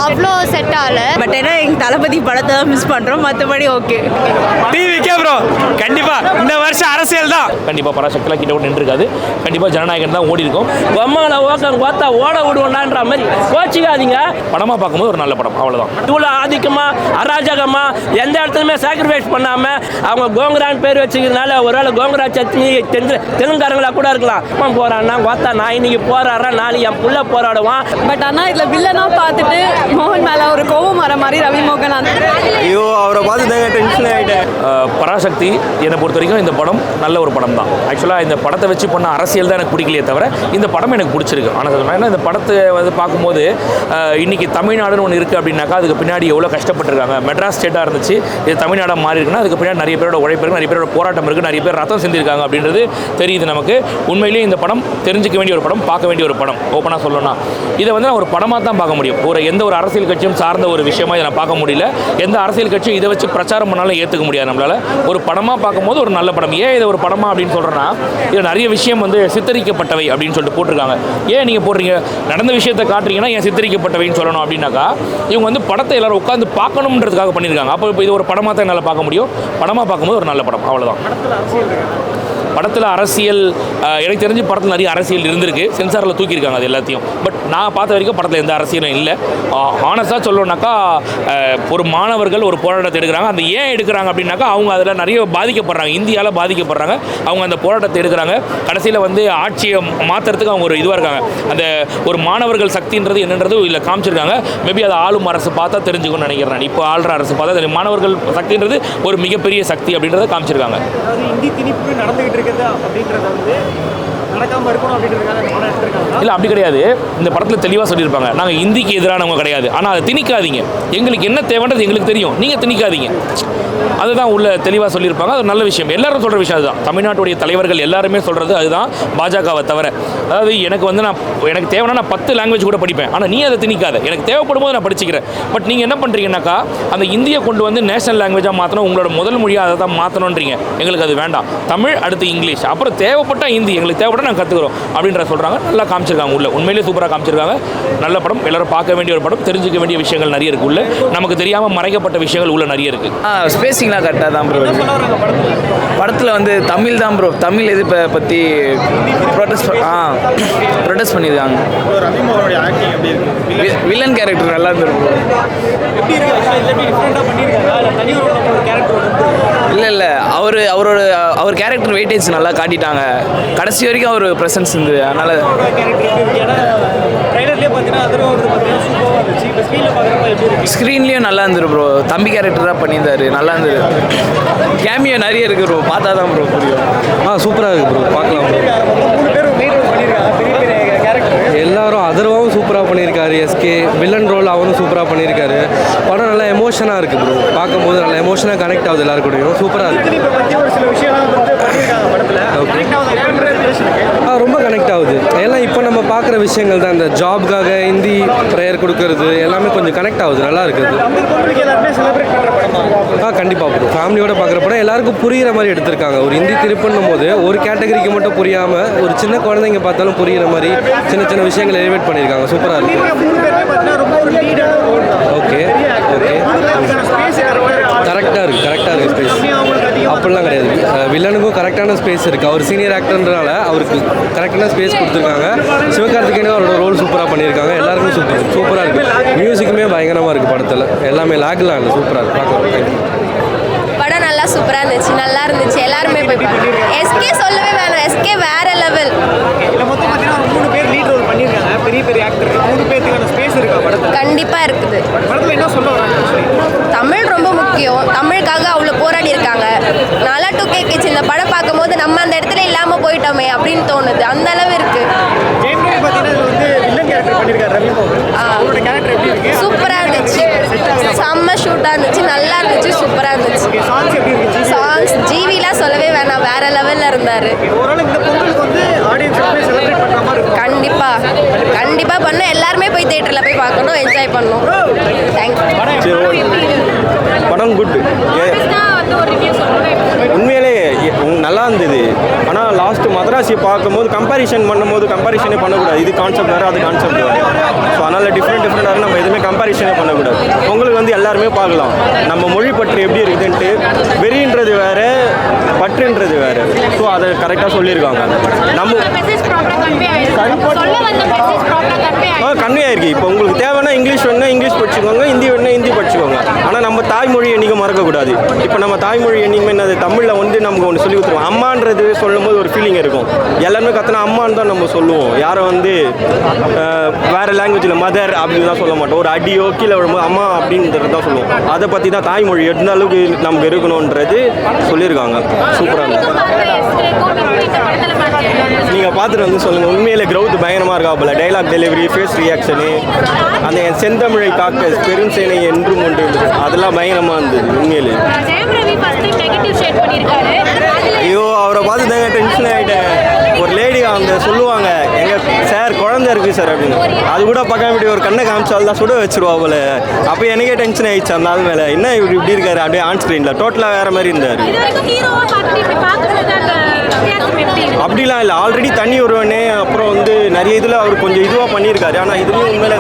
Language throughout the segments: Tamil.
அவ்வளோ செட் ஆகல. பட் ஏன்னா எங்கள் தளபதி படத்தை தான் மிஸ் பண்ணுறோம், மற்றபடி ஓகே. டிவிக்கே ப்ரோ கண்டிப்பாக இந்த வருஷம் அரசியல் தான். கண்டிப்பாக பராசக்திலாம் கிட்ட நின்றுருக்காது. கண்டிப்பாக ஜனநாயகன் தான் ஓடி இருக்கும். அம்மாவை பார்த்தா ஓட விடுவோண்டான்ற மாதிரி கோச்சிக்காதீங்க. படமாக பார்க்கும்போது ஒரு நல்ல படம், அவ்வளோதான். இவ்வளோ ஆதிக்கமாக அராஜகமாக எந்த இடத்துலையுமே சாக்ரிஃபைஸ் பண்ணாமல் அவங்க கோங்கரான்னு பேர் வச்சுக்கிறதுனால ஒருவேளை கோங்கரா சட்னி தெலுங்காரங்களாக கூட இருக்கலாம். அப்பா போகிறான்னா பார்த்தா நான் இன்னைக்கு போராடுறேன், நாளைக்கு என் புள்ள போராடுவான். பட் ஆனால் இதில் வில்லனாக பார்த்துட்டு மோகன் மேலே ஒரு கோவம் வர மாதிரி ரவி மோகன் ஐயோ அவரை பார்த்து தாங்க டென்ஷன் ஆகிட்டேன். பராசக்தி என்னை பொறுத்த வரைக்கும் இந்த படம் நல்ல ஒரு படம் தான். ஆக்சுவலாக இந்த படத்தை வச்சு பண்ண அரசியல் தான் எனக்கு பிடிக்கலையே தவிர இந்த படம் எனக்கு பிடிச்சிருக்கு. ஆனால் ஏன்னா இந்த படத்தை வந்து பார்க்கும்போது இன்றைக்கி தமிழ்நாடுன்னு ஒன்று இருக்குது அப்படின்னாக்கா அதுக்கு பின்னாடி எவ்வளோ கஷ்டப்பட்டுருக்காங்க. மெட்ராஸ் ஸ்டேட்டாக இருந்துச்சு, இது தமிழ்நாடாக மாறி இருக்குன்னா அதுக்கு பின்னாடி நிறைய பேரோட உழைப்பு இருக்குது, நிறைய பேரோட போராட்டம் இருக்குது, நிறைய பேர் ரத்தம் செஞ்சிருக்காங்க அப்படின்றது தெரியுது நமக்கு. உண்மையிலேயே இந்த படம் தெரிஞ்சிக்க வேண்டிய ஒரு படம், பார்க்க வேண்டிய ஒரு படம். ஓப்பனாக சொல்லணும்னா இதை வந்து நான் ஒரு படமாக தான் பார்க்க முடியும். எந்த ஒரு அரசியல் கட்சியும் சார்ந்த ஒரு விஷயமா இதை நான் பார்க்க முடியல. எந்த அரசியல் கட்சியும் இதை வச்சு பிரச்சாரம் பண்ணாலும் ஏற்றுக்க முடியாது நம்மளால். ஒரு படமாக பார்க்கும்போது ஒரு நல்ல படம். ஏன் இதை ஒரு படமாக அப்படின்னு சொல்கிறேன்னா இதில் நிறைய விஷயம் வந்து சித்தரிக்கப்பட்டவை அப்படின்னு சொல்லிட்டு போட்டிருக்காங்க. ஏன் நீங்கள் போடுறீங்க, நடந்த விஷயத்தை காட்டுறீங்கன்னா ஏன் சித்தரிக்கப்பட்டவைன்னு சொல்லணும் அப்படின்னாக்கா இவங்க வந்து படத்தை எல்லாரும் உட்காந்து பார்க்கணுன்றதுக்காக பண்ணியிருக்காங்க. அப்போ இப்போ இது ஒரு படமாக தான் என்னால் பார்க்க முடியும். படமாக பார்க்கும்போது ஒரு நல்ல படம், அவ்வளோதான். படத்தில் அரசியல் எனக்கு தெரிஞ்சு படத்தில் நிறைய அரசியல் இருந்திருக்கு, சென்சாரில் தூக்கியிருக்காங்க அது எல்லாத்தையும். பட் நான் பார்த்த வரைக்கும் படத்தில் எந்த அரசியலும் இல்லை. ஆனஸ்டாக சொல்லணுன்னாக்கா ஒரு மாணவர்கள் ஒரு போராட்டத்தை எடுக்கிறாங்க. அந்த ஏன் எடுக்கிறாங்க அப்படின்னாக்கா அவங்க அதில் நிறைய பாதிக்கப்படுறாங்க, இந்தியாவில் பாதிக்கப்படுறாங்க. அவங்க அந்த போராட்டத்தை எடுக்கிறாங்க. கடைசியில் வந்து ஆட்சியை மாற்றுறதுக்கு அவங்க ஒரு இதுவாக இருக்காங்க. அந்த ஒரு மாணவர்கள் சக்தின்றது என்னன்றது இல்லை காமிச்சிருக்காங்க. மேபி அதை ஆளும் அரசு பார்த்தா தெரிஞ்சுக்கணும்னு நினைக்கிறேன் நான். இப்போ ஆளுற அரசு பார்த்தா மாணவர்கள் சக்தின்றது ஒரு மிகப்பெரிய சக்தி அப்படின்றத காமிச்சிருக்காங்க. இல்லை அப்படி கிடையாது. இந்த படத்தில் தெளிவாக சொல்லியிருப்பாங்க, நாங்கள் இந்திக்கு எதிரானவங்க கிடையாது, ஆனால் அதை திணிக்காதீங்க, எங்களுக்கு என்ன தேவைன்றது எங்களுக்கு தெரியும், நீங்கள் திணிக்காதீங்க. அதுதான் உள்ள தெளிவாக சொல்லியிருப்பாங்க. அது நல்ல விஷயம். எல்லாரும் சொல்கிற விஷயம் அதுதான். தமிழ்நாட்டுடைய தலைவர்கள் எல்லாருமே சொல்கிறது அதுதான், பாஜகவை தவிர. அதாவது எனக்கு வந்து எனக்கு தேவைன்னா நான் 10 லாங்குவேஜ் கூட படிப்பேன், ஆனால் நீ அதை திணிக்காத, எனக்கு தேவைப்படும் போது நான் படிச்சுக்கிறேன். பட் நீங்கள் என்ன பண்ணுறீங்கன்னாக்கா அந்த இந்தியை கொண்டு வந்து நேஷனல் லாங்குவேஜாக மாற்றணும், உங்களோட முதல் மொழியாக அதை தான் மாற்றணுன்றீங்க. எங்களுக்கு அது வேண்டாம். தமிழ், அடுத்து இங்கிலீஷ், அப்புறம் தேவைப்பட்டால் ஹிந்தி, எங்களுக்கு தேவைப்பட்டால் நாங்கள் கற்றுக்குறோம் அப்படின்ற சொல்கிறாங்க. நல்லா காமிச்சிருக்காங்க உள்ள. உண்மையிலேயே சூப்பராக காமிச்சிருக்காங்க. நல்ல படம், எல்லோரும் பார்க்க வேண்டிய ஒரு படம். தெரிஞ்சுக்க வேண்டிய விஷயங்கள் நிறைய இருக்குது உள்ள. நமக்கு தெரியாமல் மறைக்கப்பட்ட விஷயங்கள் உள்ள நிறைய இருக்குது. ஸ்பேசிங்லாம் கரெக்டாக தான் ப்ரோ. படத்தில் வந்து தமிழ் தான் ப்ரோ. தமிழ் எதிர்ப்பை பற்றி ப்ரொடெஸ்ட் பண்ணியிருக்காங்க. வில்லன் கேரக்டர் நல்லா இருந்துருக்கு ப்ரோ. இல்லை அவர் கேரக்டர் வெயிட்டேஜ் நல்லா காட்டிட்டாங்க. கடைசி வரைக்கும் அவர் ப்ரெசன்ஸ் இருந்தது. அதனால் ஸ்க்ரீன்லேயும் நல்லா இருந்துரு ப்ரோ. தம்பி கேரக்டர் தான் பண்ணியிருந்தாரு, நல்லா இருந்தது. கேமியோ நிறைய இருக்குது ப்ரோ, பார்த்தா தான் ப்ரோ புரியும். சூப்பராக இருக்குது ப்ரோ, பார்க்கலாம் ப்ரோ. எல்லாரும் அதர்வாவும் சூப்பராக பண்ணியிருக்காரு. எஸ்கே வில்லன் ரோல் அவனும் சூப்பராக பண்ணியிருக்காரு. படம் நல்லா எமோஷனாக இருக்குது ப்ரோ. பார்க்கும்போது நல்லா எமோஷனாக கனெக்ட் ஆகுது எல்லாருக்கூடையும். சூப்பராக இருக்குது. ரொம்ப கனெக்ட் ஆகுது. எல்லாம் இப்போ நம்ம பார்க்குற விஷயங்கள் தான். இந்த ஜாப்காக ஹிந்தி ப்ரேயர் கொடுக்கறது எல்லாமே கொஞ்சம் கனெக்ட் ஆகுது, நல்லா இருக்குது. கண்டிப்பாக ப்ரோ. ஃபேமிலியோட பார்க்குற படம் எல்லாருக்கும் புரிகிற மாதிரி எடுத்திருக்காங்க. ஒரு ஹிந்தி திருப்புன்னும் போது ஒரு கேட்டகரிக்கு மட்டும் புரியாமல் ஒரு சின்ன குழந்தைங்க பார்த்தாலும் புரிகிற மாதிரி சின்ன சின்ன விஷயங்கள் எலிவேட் பண்ணியிருக்காங்க. சூப்பராக இருக்குது. ஓகே கரெக்டாக இருக்குது ஸ்பேஸ். அப்படிலாம் கிடையாது. வில்லனுக்கும் கரெக்டான ஸ்பேஸ் இருக்குது. அவர் சீனியர் ஆக்டர்ன்றனால அவருக்கு கரெக்டான ஸ்பேஸ் கொடுத்துருக்காங்க. சிவகார்த்திகேயனும் அவரோட ரோல் சூப்பராக பண்ணியிருக்காங்க. எல்லாருக்கும் சூப்பராக இருக்குது. மியூசிக்குமே பயங்கரமாக இருக்குது படத்தில். எல்லாமே லாக்லாம் இல்லை, சூப்பராக இருக்குது பார்க்கலாம். படம் நல்லா சூப்பராக இருந்துச்சு, நல்லா இருந்துச்சு. எல்லாருமே போய் எஸ்கே சொல்லவே வேணாம், எஸ்கே வேற லெவல். கண்டிப்பாக இருக்குது. தமிழ் ரொம்ப முக்கியம். தமிழுக்காக அவ்வளோ போராடி இருக்காங்க. நல்லா 2K கிட்ஸ் இந்த படம் பார்க்கும்போது நம்ம அந்த இடத்துல இல்லாமல் போயிட்டோமே அப்படின்னு தோணுது. அந்த அளவு இருக்கு. சூப்பராக இருந்துச்சு, செம்ம ஷூட்டாக இருந்துச்சு, நல்லா இருந்துச்சு, சூப்பராக இருந்துச்சு. சாங்ஸ் ஜிவிலாம் சொல்லவே வேணாம், வேற லெவலில் இருந்தார். கண்டிப்பாக பண்ண எல்லாருமே போய் தியேட்டரில் போய் பார்க்கணும், என்ஜாய் பண்ணணும். தேங்க்யூ. படம் குட். உண்மையிலே நல்லா இருந்தது. ஆனால் லாஸ்ட் மதராசி பார்க்கும்போது கம்பேரிஷனே பண்ணக்கூடாது. இது கான்செப்ட் வேறு, அது கான்செப்ட் வேறு. ஸோ அதனால் டிஃப்ரெண்டாக நம்ம எதுவுமே கம்பேரிஷனே எல்லாருமே பார்க்கலாம். நம்ம மொழி பற்று எப்படி இருக்குதுன்ட்டு வெறின்றது வேறு, பற்றுன்றது வேறு. ஸோ அதை கரெக்டாக சொல்லியிருக்காங்க. நம்ம கன்வே ஆயிருக்கு. இப்போ உங்களுக்கு தேவைன்னா இங்கிலீஷ் வேணுன்னா இங்கிலீஷ் படிச்சுக்கோங்க, ஹிந்தி வேணுன்னா ஹிந்தி படிச்சுக்கோங்க. ஆனால் நம்ம தாய்மொழி என்றைக்கும் மறக்கக்கூடாது. இப்போ நம்ம தாய்மொழி என்றைக்குமே என்னது தமிழில் வந்து நமக்கு ஒன்று சொல்லி கொடுத்துருவோம். அம்மான்றது சொல்லும் போது ஒரு ஃபீலிங் இருக்கும். எல்லாருமே கற்றுனா அம்மான்னு தான் நம்ம சொல்லுவோம். யாரும் வந்து வேறு லாங்குவேஜில் மதர் அப்படின்னு தான் சொல்ல மாட்டோம். ஒரு அடியோ கீழே விழும்போது அம்மா அப்படின்றது தான் சொல்லுவோம். அதை பற்றி தான் தாய்மொழி எந்த அளவுக்கு நமக்கு இருக்கணுன்றது சொல்லியிருக்காங்க. சூப்பராக இருக்கும். நீங்கள் பார்த்துட்டு வந்து சொல்லுங்கள். உண்மையிலே க்ரௌத் பயங்கரமாக இருக்கா போல. டைலாக் டெலிவரி, ஃபேஸ் ரியாக்ஷனு, அந்த செந்தமிழை காக்க பெருஞ்சேனை என்றும் ஒன்று, அதெல்லாம் பயங்கரமாக இருந்தது உண்மையிலே. ஐயோ, அவரை பார்த்து தாங்க டென்ஷன் ஆகிட்டேன். ஒரு லேடி அந்த சொல்லுவாங்க, எங்கள் சார் குழந்தை இருக்குது சார் அப்படின்னு. அது கூட பார்க்காம இப்படி ஒரு கண்ணை காமிச்சால் தான் சுட வச்சுருவா போல. அப்போ எனக்கே டென்ஷன் ஆகிடுச்சு அந்த ஆள் மேலே. என்ன இவர் இப்படி இருக்காரு அப்படியே ஆன் ஸ்க்ரீனில் டோட்டலாக வேறு மாதிரி இருந்தார். அப்படிலாம் இல்லை, ஆல்ரெடி தண்ணி வருவானே. அப்புறம் வந்து நிறைய இதில் அவர் கொஞ்சம் இதுவாக பண்ணியிருக்காரு. ஆனால் இதுலேயும் உண்மையில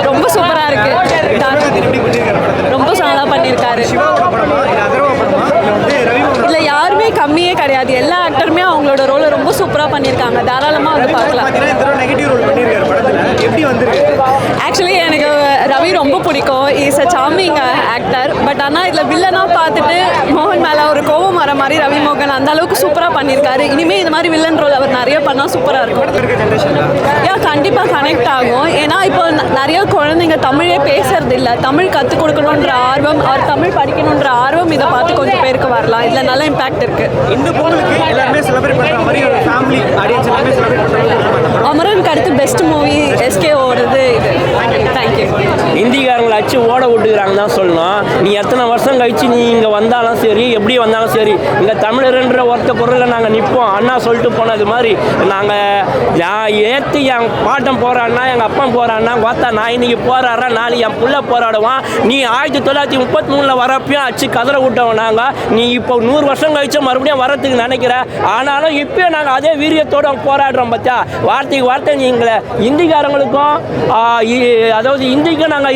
ரொம்ப சூப்பராக இருக்குது. ரொம்ப நல்லா பண்ணியிருக்காரு. இல்லை யாருமே கம்மியே கிடையாது. எல்லா ஆக்டருமே அவங்களோட ரோலை ரொம்ப சூப்பராக பண்ணியிருக்காங்க. தாராளமாக வந்து பார்க்கலாம். ஆக்சுவலி எனக்கு ரவி ரொம்ப பிடிக்கும். Is a charming actor. But ஆனால் இதில் வில்லனாக பார்த்துட்டு மோகன் மேலே ஒரு கோவம் வர மாதிரி ரவி மோகன் அந்த அளவுக்கு சூப்பராக பண்ணியிருக்காரு. இனிமேல் இந்த மாதிரி வில்லன் ரோல் அவர் நிறைய பண்ணால் சூப்பராக இருக்கும். கண்டிப்பாக கனெக்ட் ஆகும். ஏன்னா இப்போ நிறைய குழந்தைங்க தமிழே பேசுறது இல்லை. தமிழ் கற்றுக் கொடுக்கணுன்ற ஆர்வம், அவர் தமிழ் படிக்கணுன்ற ஆர்வம் இதை பார்த்து கொஞ்சம் பேருக்கு வரலாம். இதில் நல்ல இம்பாக்ட் இருக்குது. இந்த பொங்கலுக்கு எல்லாருமே செலிப்ரேட் பண்ணுற மாதிரி ஒரு ஃபேமிலி ஆடியன்ஸ் எல்லாமே செலிப்ரேட் பண்ணுறாங்க. அமரனுக்கு அடுத்து பெஸ்ட் மூவி எஸ்கே ஓடுது இது. தேங்க்யூ. இந்திக்காரங்களை அச்சு ஓட விட்டுக்கிறாங்க தான் சொல்லணும். நீ எத்தனை வருஷம் கழிச்சு நீ இங்கே வந்தாலும் சரி, எப்படி வந்தாலும் சரி, இங்கே தமிழர்ன்ற ஒருத்த குரலில் நாங்கள் நிற்போம். அண்ணா சொல்லிட்டு போனது மாதிரி நாங்கள் ஏற்றி என் பாட்டம் போகிறான்னா, எங்கள் அப்பா போகிறான்னா, பார்த்தா நான் இன்னைக்கு போராடுறேன், நாளைக்கு என் புள்ள போராடுவான். நீ 1933 வரப்பையும் அச்சு கதற விட்டவன் நாங்கள். நீ இப்போ 100 வருஷம் கழிச்சு மறுபடியும் வரத்துக்கு நினைக்கிற. ஆனாலும் இப்போ நாங்கள் அதே வீரியத்தோடு போராடுறோம். பார்த்தா வார்த்தைக்கு வார்த்தை நீங்களே இந்திக்காரங்களுக்கும் அதாவது இந்திக்கும் நாங்கள்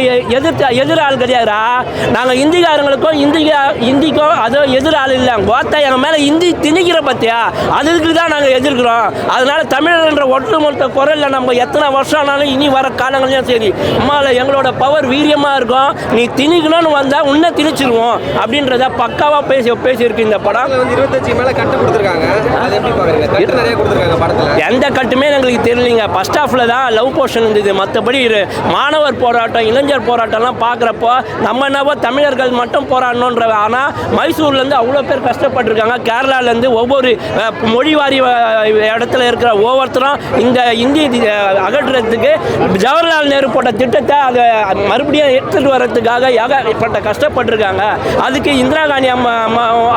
எதிராள் கிடையாதுரா. நாங்கள் இந்திக்காரங்களுக்கும் இந்திக்கும் அதோ எதிராள் இல்லை. பார்த்தா எங்கள் மேலே இந்தி திணிக்கிற பார்த்தியா, அதுக்கு தான் நாங்கள் எதிர்க்கிறோம். அதனால தமிழர்ன்ற ஒட்டுமொத்த குரலில் நம்ம எத்தனை வருஷம் ஆனாலும் இனி வர காலங்களையும் சரி, அம்மாவில் எங்களோட பவர் வீரியமாக இருக்கும். நீ திணிக்கணும்னு வந்தால் உன்னை திணிச்சிருவோம் அப்படின்றத பக்காவாக பேசியிருக்கு இந்த படம். 25 மேலே கட்டு கொடுத்துருக்காங்க. அது எப்படி பாருங்க, கட்டு நிறைய கொடுத்துருக்காங்க படத்தில். எந்த கட்டுமே எங்களுக்கு தெரியலைங்க. ஃபர்ஸ்ட் ஹாஃபில் தான் லவ் போர்ஷன் இருந்தது. மற்றபடி மாணவர் போராட்டம், இளைஞர் போராட்டம்லாம் பார்க்குறப்போ நம்ம என்னவோ தமிழர்கள் மட்டும் போராடணுன்ற. ஆனால் மைசூர்லேருந்து அவ்வளோ பேர் கஷ்டப்பட்டுருக்காங்க. கேரளாலேருந்து ஒவ்வொரு மொழிவாரி இடத்துல இருக்கிற ஒவ்வொருத்தரும் இந்த இந்தி அகற்றுறதுக்கு ஜவஹர்லால் நேரு போட்ட திட்டத்தை அதை மறுபடியும் எடுத்துகிட்டு வர்றதுக்காக ஏகப்பட்ட கஷ்டப்பட்டுருக்காங்க. அதுக்கு இந்திரா காந்தி அம்மா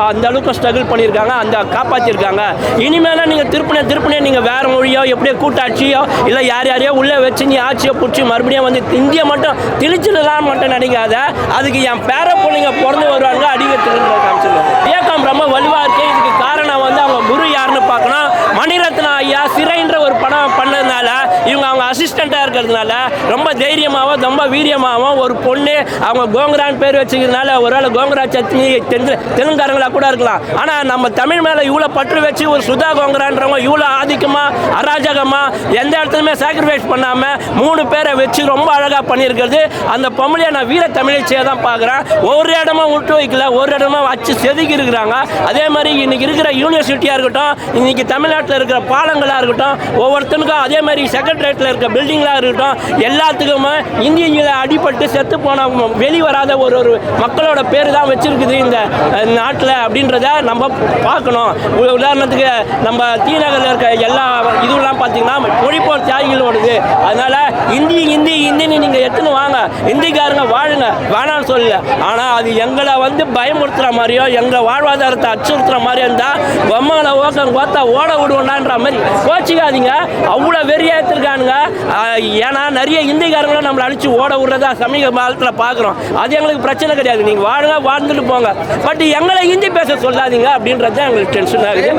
அந்த அளவுக்கு ஸ்ட்ரகிள் பண்ணியிருக்காங்க, அந்த காப்பாற்றிருக்காங்க. இனிமேல் நீங்கள் திருப்பினே நீங்கள் வேறு மொழியோ எப்படியோ கூட்டாட்சியோ இல்லை யாரையோ உள்ளே வச்சு நீ ஆட்சியோ பிடிச்சி மறுபடியும் வந்து இந்தியா மட்டும் திணிச்சிடலாம் மட்டும் நினைக்காத. அதுக்கு என் பேர பிள்ளைங்க பிறந்து வருவாங்க அடிக்கிறதுக்கு காமிச்சிருக்காங்க. இயக்கம் ரொம்ப வலுவாக இருக்குது. இதுக்கு காரணம் வந்து அவங்க குரு யாருன்னு பார்க்கணும். மணிரத்னா ஐயா சிறைன்ற ஒரு படம் பண்ணதுனால இவங்க அவங்க அசிஸ்டண்ட்டாக இருக்கிறதுனால ரொம்ப தைரியமாகவும் ரொம்ப வீரியமாகவும் ஒரு பொண்ணு அவங்க கோங்கரான்னு பேர் வச்சுக்கிறதுனால ஒருவேளை கோங்கரா சட்னி தெலுங்காரங்களாக கூட இருக்கலாம். ஆனால் நம்ம தமிழ் மேலே இவ்வளோ பற்று வச்சு ஒரு சுதா கோங்கரான்றவங்க இவ்வளோ ஆதிக்கமாக அராஜகமாக எந்த இடத்துலையுமே சாக்ரிஃபைஸ் பண்ணாமல் 3 பேரை வச்சு ரொம்ப அழகாக பண்ணியிருக்கிறது. அந்த பொம்பளையை நான் வீர தமிழச்சியாக தான் பார்க்குறேன். ஒரு இடமா விட்டு வைக்கல, ஒரு இடமா வச்சு செதுக்கி இருக்கிறாங்க. அதே மாதிரி இன்றைக்கி இருக்கிற யூனிவர்சிட்டியாக இருக்கட்டும், இன்றைக்கி தமிழ்நாட்டில் இருக்கிற பாலங்களாக இருக்கட்டும், ஒவ்வொருத்தனுக்கும் அதே மாதிரி செக்ரட்டரியேட்டில் இருக்கிற பில்டிங்களாக இருக்கட்டும், எல்லாத்துக்குமே இந்தியில் அடிபட்டு செத்து போன வெளிவராத ஒரு மக்களோட பேர் தான் வச்சுருக்குது இந்த நாட்டில் அப்படின்றத நம்ம பார்க்கணும். உதாரணத்துக்கு நம்ம தீநகரில் இருக்க எல்லா இதுவெல்லாம் பார்த்தீங்கன்னா மொழிப்போர் தியாகிகளோடுது. அதனால் இந்தின்னு நீங்கள் எடுத்துன்னு வாங்க, இந்திக்காரங்க வாழுங்க, வேணான்னு சொல்லல. ஆனால் அது எங்களை வந்து பயமுறுத்துகிற மாதிரியோ எங்கள் வாழ்வாதாரத்தை அச்சுறுத்துகிற மாதிரியோ இருந்தால் பொம்மங்களை ஓக்கம் பார்த்தா ஓட விடுவோண்டான்ற மாதிரி கோச்சிக்காதீங்க. அவ்வளோ வெறியாத்திருக்க இருக்கானுங்க. ஏன்னா நிறைய இந்திக்காரங்களும் நம்மளை அடிச்சு ஓட விடுறதா சமீப காலத்தில் பார்க்குறோம். அது எங்களுக்கு பிரச்சனை கிடையாது, நீங்கள் வாழுங்க வாழ்ந்துட்டு போங்க, பட் எங்களை ஹிந்தி பேச சொல்லாதீங்க அப்படின்றது தான் எங்களுக்கு டென்ஷன் ஆகுது.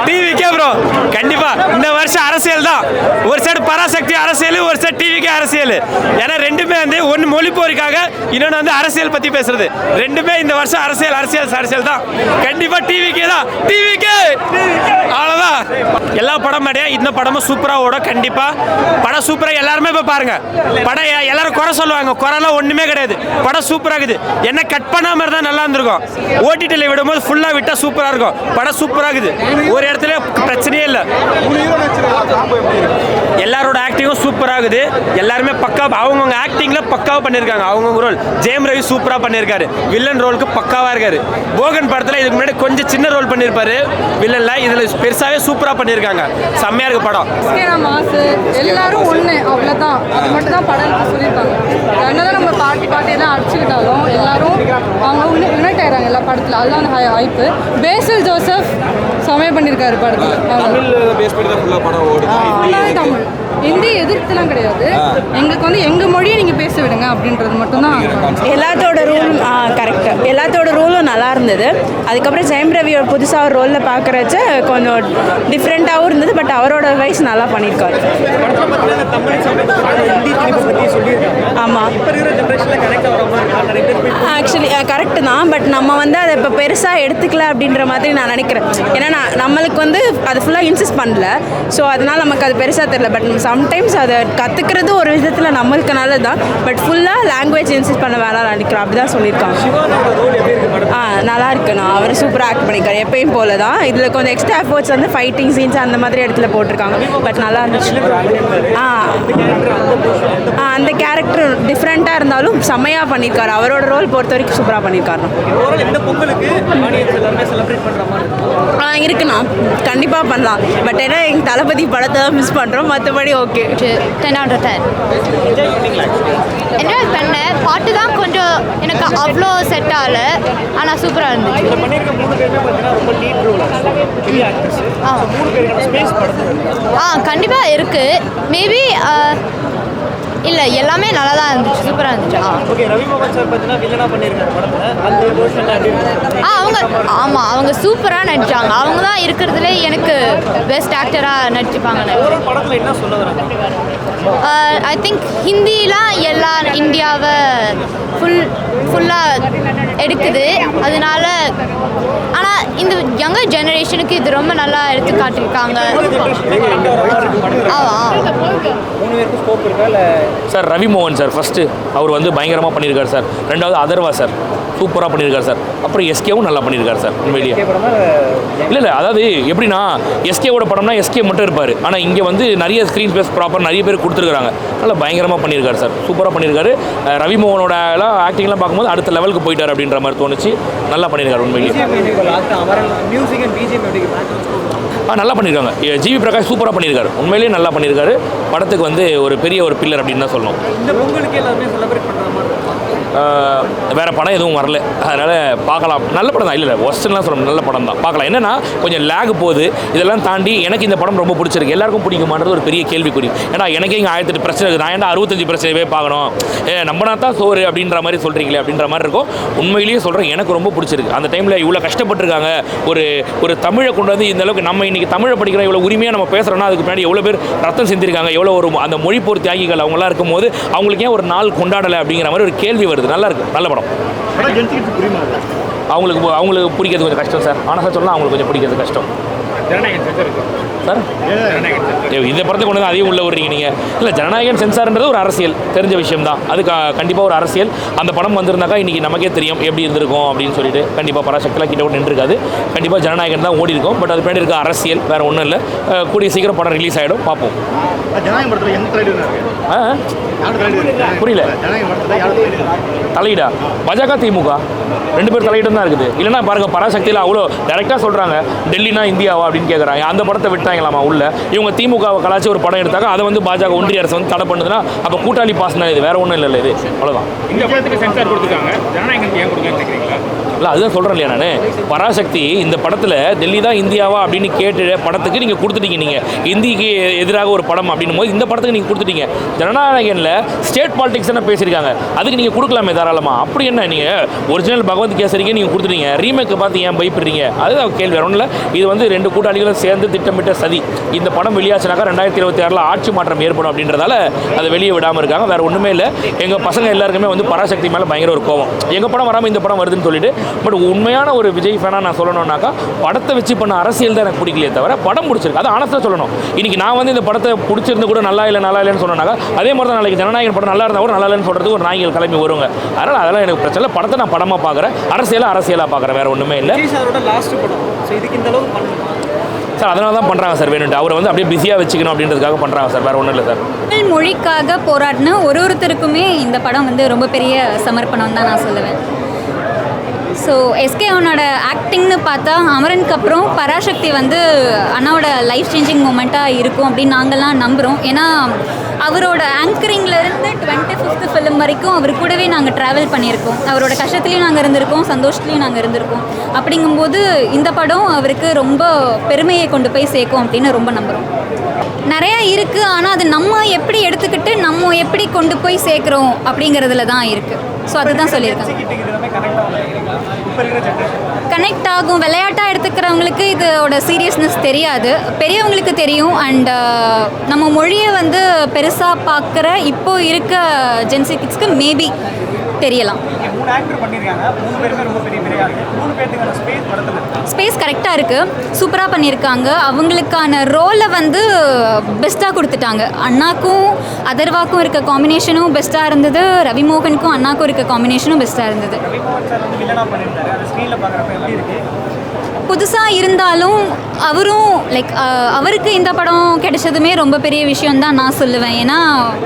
டிவிக்கே ப்ரோ கண்டிப்பாக இந்த வருஷம் அரசியல் தான். ஒரு சைடு பராசக்தி அரசியல், ஒரு சைடு டிவிக்கே அரசியல். ஏன்னா ரெண்டுமே வந்து ஒன்று மொழி போருக்காக, இன்னொன்று வந்து அரசியல் பற்றி பேசுறது. ரெண்டுமே இந்த வருஷம் அரசியல் அரசியல் அரசியல் தான். கண்டிப்பாக டிவிக்கே தான், டிவிக்கே அவ்வளோதான். எல்லா படம் மாதிரியா இந்த படமும் சூப்பராக ஓடும். கண்டிப்பாக படம் சூப்பராக எல்லாருமே இப்போ பாருங்க. படம் எல்லாரும் குறை சொல்லுவாங்க, குறைலாம் ஒன்றுமே கிடையாது. படம் சூப்பராக இருக்குது. என்ன கட் பண்ணாமல் இருந்தால் நல்லா இருந்திருக்கும். ஓடிடியில் விடும்போது ஃபுல்லாக விட்டால் சூப்பராக இருக்கும். படம் சூப்பராக இருக்குது, ஒரு இடத்துல பிரச்சனையே இல்லை. எல்லாரோட ஆக்டிங்கும் சூப்பராக இருக்குது. எல்லாருமே பக்கா அவங்கவுங்க ஆக்டிங்கில் பக்காவாக பண்ணியிருக்காங்க. அவங்கவுங்க ரோல் ஜெயம் ரவி சூப்பராக பண்ணியிருக்காரு. வில்லன் ரோலுக்கு பக்காவாக இருக்காரு. போகன் படத்தில் இதுக்கு முன்னாடி கொஞ்சம் சின்ன ரோல் பண்ணியிருப்பாரு வில்லன்ல. இதில் பெருசாகவே சூப்பராக பண்ணியிருக்காங்க. செம்மையாக இருக்கு படம். மாசு எல்லாரும் ஒன்று அவ்வளோதான். அது மட்டும் தான் படம் சொல்லியிருக்காங்க. என்னதான் நம்ம பாட்டியெல்லாம் அடிச்சுக்கிட்டாலும் எல்லாரும் அவங்க யுனைட் ஆகிறாங்க எல்லா படத்தில். அதுதான் ஹைப்பு. பேசில் ஜோசப் சமயம் பண்ணியிருக்காரு படத்தில். தமிழ் ஹிந்தி எதிர்த்துலாம் கிடையாது. எங்களுக்கு வந்து எங்கள் மொழியை நீங்கள் பேச விடுங்க அப்படின்றது மட்டும்தான். எல்லாத்தோட ரூலும் கரெக்டு. எல்லாத்தோட ரூலும் நல்லா இருந்தது. அதுக்கப்புறம் ஜெயம் ரவியோட புதுசாக ஒரு ரோலில் பார்க்குறச்ச கொஞ்சம் டிஃப்ரெண்ட்டாகவும் இருந்தது. பட் அவரோட வயசு நல்லா பண்ணியிருக்காரு. ஆமாம், ஆக்சுவலி கரெக்டு தான். பட் நம்ம வந்து அதை இப்போ பெருசாக எடுத்துக்கல அப்படின்ற மாதிரி நான் நினைக்கிறேன். ஏன்னா நம்மளுக்கு வந்து அது ஃபுல்லாக இன்சிஸ்ட் பண்ணல. ஸோ அதனால் நமக்கு அது பெருசாக தெரியல. பட் சம்டைம்ஸ் அதை கற்றுக்கிறது ஒரு விதத்தில் நம்மளுக்கு நல்லது தான். பட் ஃபுல்லாக லாங்குவேஜ் இன்சிஸ்ட் பண்ண வேணாம் நினைக்கிறேன். அப்படி தான் சொல்லியிருக்காங்க. நல்லா இருக்குண்ணா. அவர் சூப்பராக ஆக்ட் பண்ணியிருக்காரு எப்பயும் போல தான். இதில் கொஞ்சம் எக்ஸ்ட்ரா எஃபோர்ட்ஸ் வந்து ஃபைட்டிங் சீன்ஸ் அந்த மாதிரி இடத்துல போட்டிருக்காங்க. பட் நல்லா இருந்துச்சு. அந்த கேரக்டர் டிஃப்ரெண்ட்டாக இருந்தாலும் செம்மையாக பண்ணியிருக்காரு. அவரோட ரோல் பொறுத்த வரைக்கும் சூப்பராக பண்ணியிருக்காரு. இருக்குண்ணா, கண்டிப்பாக பண்ணலாம். பட் ஏன்னா எங்கள் தளபதி படத்தை தான் மிஸ் பண்ணுறோம். மற்றபடி ஓகே. 10 out of 10 என்ஜாய் பண்ணேன். பாட்டு தான் கொஞ்சம் எனக்கு அவ்வளோ செட் ஆகல, ஆனால் சூப்பராக இருந்துச்சு. கண்டிப்பாக இருக்குது. மேபி இல்லை, எல்லாமே நல்லா தான் இருந்துச்சு, சூப்பராக இருந்துச்சு. அவங்க சூப்பராக நடித்தாங்க. அவங்க தான் இருக்கிறதுலே எனக்கு பெஸ்ட் ஆக்டராக நடிச்சுப்பாங்க. ஐ திங்க் ஹிந்திலாம் எல்லா இந்தியாவை ஃபுல்லாக எடுக்குது. அதனால ஆனால் இந்த யங்கர் ஜெனரேஷனுக்கு இது ரொம்ப நல்லா எடுத்து காட்டியிருக்காங்க. சார் ரவி மோகன் சார் ஃபஸ்ட்டு அவர் வந்து பயங்கரமாக பண்ணியிருக்காரு சார். ரெண்டாவது அதர்வா சார் சூப்பராக பண்ணியிருக்காரு சார். அப்புறம் எஸ்கேவும் நல்லா பண்ணியிருக்காரு சார். உண்மையிலேயே இல்லை அதாவது எப்படின்னா எஸ்கேவோட படம்னா எஸ்கே மட்டும் இருப்பார். ஆனால் இங்கே வந்து நிறைய ஸ்க்ரீன் ஸ்பேஸ் ப்ராப்பர் நிறைய பேர் கொடுத்துருக்காங்க. நல்லா பயங்கரமாக பண்ணியிருக்காரு சார். சூப்பராக பண்ணியிருக்காரு. ரவி மோகனோட எல்லாம் ஆக்டிங்லாம் பார்க்கும்போது அடுத்த லெவலுக்கு போயிட்டார் அப்படின்ற மாதிரி தோணுச்சு. நல்லா பண்ணியிருக்காரு உண்மையிலேயே. நல்லா பண்ணியிருக்காங்க. ஜிவி பிரகாஷ் சூப்பராக பண்ணியிருக்காரு. உண்மையிலேயே நல்லா பண்ணியிருக்காரு. படத்துக்கு வந்து ஒரு பெரிய ஒரு பில்லர் அப்படின்னு தான் சொல்லணும். வேறு படம் எதுவும் வரல, அதனால் பார்க்கலாம். நல்ல படம் தான். இல்லை ஒஸ்டர்லாம் சொல்லணும், நல்ல படம் தான், பார்க்கலாம். என்னென்னா கொஞ்சம் லேக் போகுது. இதெல்லாம் தாண்டி எனக்கு இந்த படம் ரொம்ப பிடிச்சிருக்கு. எல்லாருக்கும் பிடிக்குமான்றது ஒரு பெரிய கேள்விக்குறி. ஏன்னா எனக்கே இங்கே 1008 பிரச்சனை இருக்குது. நான் ஏன்னா 65 பிரச்சனையே பார்க்கணும், நம்பினா தான் சோறு அப்படின்ற மாதிரி சொல்கிறீங்களே அப்படின்ற மாதிரி இருக்கும். உண்மையிலேயே சொல்கிறேன், எனக்கு ரொம்ப பிடிச்சிருக்கு. அந்த டைமில் இவ்வளோ கஷ்டப்பட்டுருக்காங்க. ஒரு தமிழை கொண்டு வந்து இந்த அளவுக்கு நம்ம இன்றைக்கி தமிழை படிக்கிறோம், இவ்வளோ உரிமையாக நம்ம பேசுகிறோன்னா அதுக்கு பின்னாடி எவ்வளோ பேர் ரத்தம் செஞ்சுருக்காங்க, எவ்வளோ ஒரு அந்த மொழி போர் தியாகிகள் அவங்களாம் இருக்கும்போது அவங்களுக்கு ஏன் ஒரு நாள் கொண்டாடலை அப்படிங்கிற மாதிரி ஒரு கேள்வி வருது. நல்லா இருக்குது, நல்ல படம். அவங்களுக்கு பிடிக்கிறது கொஞ்சம் கஷ்டம் சார். ஆனால் சார் சொன்னால் அவங்களுக்கு கொஞ்சம் பிடிக்கிறது கஷ்டம் சார். இந்த படத்தை கொண்டு வந்து அதையும் உள்ள விடுறீங்க நீங்கள். இல்லை, ஜனநாயகன் சென்சார்ன்றது ஒரு அரசியல் தெரிஞ்ச விஷயம் தான். அது கண்டிப்பாக ஒரு அரசியல். அந்த படம் வந்திருந்தாக்கா இன்றைக்கி நமக்கே தெரியும் எப்படி இருந்திருக்கும் அப்படின்னு சொல்லிட்டு. கண்டிப்பாக பராசக்திலாம் கிட்ட விட்டு நின்றுருக்காது. கண்டிப்பாக ஜனநாயகன் தான் ஓடி இருக்கும். பட் அது பின்னாடி இருக்க அரசியல் வேறு ஒன்றும் இல்லை. கூடிய சீக்கிரம் படம் ரிலீஸ் ஆகிடும், பார்ப்போம். புரியல. தலையீடா பாஜக திமுக ரெண்டு பேர் தலையிட்டு தான் இருக்குது. இல்லைன்னா பாருங்க, பராசக்தியில் அவ்வளோ டேரெக்டாக சொல்கிறாங்க டெல்லினா இந்தியாவா அப்படின்னு கேட்குறாங்க. அந்த படத்தை விட்டாங்களாமா உள்ள. இவங்க திமுகவை கலாச்சி ஒரு படம் எடுத்தாங்க, அதை வந்து பாஜக ஒன்றிய அரசு வந்து தடை பண்ணுதுன்னா அப்போ கூட்டாளி பாஸ் தான் இது, வேற ஒன்றும் இல்லை. இது அவ்வளோதான். இந்த படத்துக்கு சென்சார் கொடுத்துருக்காங்க, ஜனநாயகத்துக்கு ஏன் கொடுக்குறீங்களா? இல்லை அதுதான் சொல்கிறேன் இல்லையா நான். பராசக்தி இந்த படத்தில் டெல்லி தான் இந்தியாவா அப்படின்னு கேட்டு படத்துக்கு நீங்கள் கொடுத்துட்டீங்க. நீங்கள் இந்திக்கு எதிராக ஒரு படம் அப்படின்னும் போது இந்த படத்துக்கு நீங்கள் கொடுத்துட்டீங்க. ஜனநாயகனில் ஸ்டேட் பாலிடிக்ஸ் என்ன பேசியிருக்காங்க, அதுக்கு நீங்கள் கொடுக்கலாமே தாராளமாக. அப்படி என்ன நீங்கள் ஒரிஜினல் பகவத் கேசரிக்கு நீங்கள் கொடுத்துட்டீங்க, ரீமேக்கை பார்த்து ஏன் பயப்படுறீங்க? அதுதான் கேள்வி. வேற ஒன்றும் இல்லை. இது வந்து 2 கூட்டாளிகளும் சேர்ந்து திட்டமிட்ட சதி. இந்த படம் வெளியாச்சுனாக்கா 2026 ஆட்சி மாற்றம் ஏற்படும் அப்படின்றதால அதை வெளியே விடாமல் இருக்காங்க. வேறு ஒன்றுமே இல்லை. எங்கள் பசங்க எல்லாருக்குமே வந்து பராசக்தி மேலே பயங்கர ஒரு கோவம். எங்கள் படம் வராமல் இந்த படம் வருதுன்னு சொல்லிட்டு. பட் உண்மையான ஒரு விஜய் ஃபேனாக நான் சொல்லணும்னாக்கா படத்தை வச்சு பண்ண அரசியல் தான் எனக்கு பிடிக்கலையே தவிர படம் பிடிச்சிருக்கு. அது ஆனஸ்ட்டாக சொல்லணும். இன்றைக்கி நான் வந்து இந்த படத்தை பிடிச்சிருந்து கூட நல்லா இல்லைன்னு சொன்னாக்கா அதே மாதிரி தான் நாளைக்கு ஜனநாயகன் படம் நல்லா இருந்தால் கூட நல்லா இல்லைன்னு சொல்கிறதுக்கு ஒரு நாய்கள் கிளம்பி வருவாங்க. அதனால் அதெல்லாம் எனக்கு பிரச்சனை இல்லை. படத்தை நான் படமாக பார்க்குறேன், அரசியலாக பார்க்குறேன். வேறு ஒன்றுமே இல்லை சார். அதனால தான் பண்ணுறாங்க சார் வேணும்ட்டு. அவரை வந்து அப்படியே பிஸியாக வச்சுக்கணும் அப்படின்றதுக்காக பண்ணுறாங்க சார். வேறு ஒன்றும் இல்லை சார். தமிழ் மொழிக்காக போராடின ஒருத்தருக்குமே இந்த படம் வந்து ரொம்ப பெரிய சமர்ப்பணம் தான் நான் சொல்லுவேன். ஸோ எஸ்கே அவனோட ஆக்டிங்னு பார்த்தா அமரனுக்கு அப்புறம் பராசக்தி வந்து அண்ணாவோட லைஃப் சேஞ்சிங் மூமெண்ட்டாக இருக்கும் அப்படின்னு நாங்கள்லாம் நம்புகிறோம். ஏன்னா அவரோட ஆங்கரிங்லேருந்து 25th ஃபிலிம் வரைக்கும் அவர் கூடவே நாங்கள் ட்ராவல் பண்ணியிருக்கோம். அவரோட கஷ்டத்துலேயும் நாங்கள் இருந்திருக்கோம், சந்தோஷத்துலேயும் நாங்கள் இருந்திருக்கோம். அப்படிங்கும்போது இந்த படம் அவருக்கு ரொம்ப பெருமையை கொண்டு போய் சேர்க்கும் அப்படின்னு ரொம்ப நம்புகிறோம். நிறையா இருக்குது, ஆனால் அது நம்ம எப்படி எடுத்துக்கிட்டு நம்ம எப்படி கொண்டு போய் சேர்க்குறோம் அப்படிங்கிறதுல தான் இருக்குது. ஸோ அதுதான் சொல்லியிருக்கேன். கனெக்ட் ஆகும். விளையாட்டாக எடுத்துக்கிறவங்களுக்கு இதோட சீரியஸ்னஸ் தெரியாது, பெரியவங்களுக்கு தெரியும். அண்ட் நம்ம மொழியை வந்து பெருசாக பார்க்குற இப்போ இருக்க ஜென்சி கிட்ஸ்க்கு மேபி தெரியலாம். ஸ்பேஸ் கரெக்டாக இருக்குது, சூப்பராக பண்ணியிருக்காங்க. அவங்களுக்கான ரோலை வந்து பெஸ்ட்டாக கொடுத்துட்டாங்க. அண்ணாக்கும் அதர்வாக்கும் இருக்க காம்பினேஷனும் பெஸ்ட்டாக இருந்தது, ரவிமோகனுக்கும் அண்ணாக்கும் இருக்க காம்பினேஷனும் பெஸ்ட்டாக இருந்தது. புதுசாக இருந்தாலும் அவரும் லைக் அவருக்கு இந்த படம் கிடைச்சதுமே ரொம்ப பெரிய விஷயம்தான் நான் சொல்லுவேன். ஏன்னா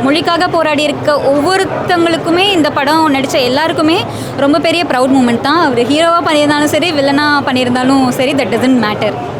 மொழிக்காக போராடி இருக்க ஒவ்வொருத்தவங்களுக்குமே இந்த படம் நடித்த எல்லாருக்குமே ரொம்ப பெரிய ப்ரவுட் மூமெண்ட் தான். அவர் ஹீரோவாக பண்ணியிருந்தாலும் சரி, வில்லனாக பண்ணியிருந்தாலும் சரி, தட் டசன்ட் மேட்டர்.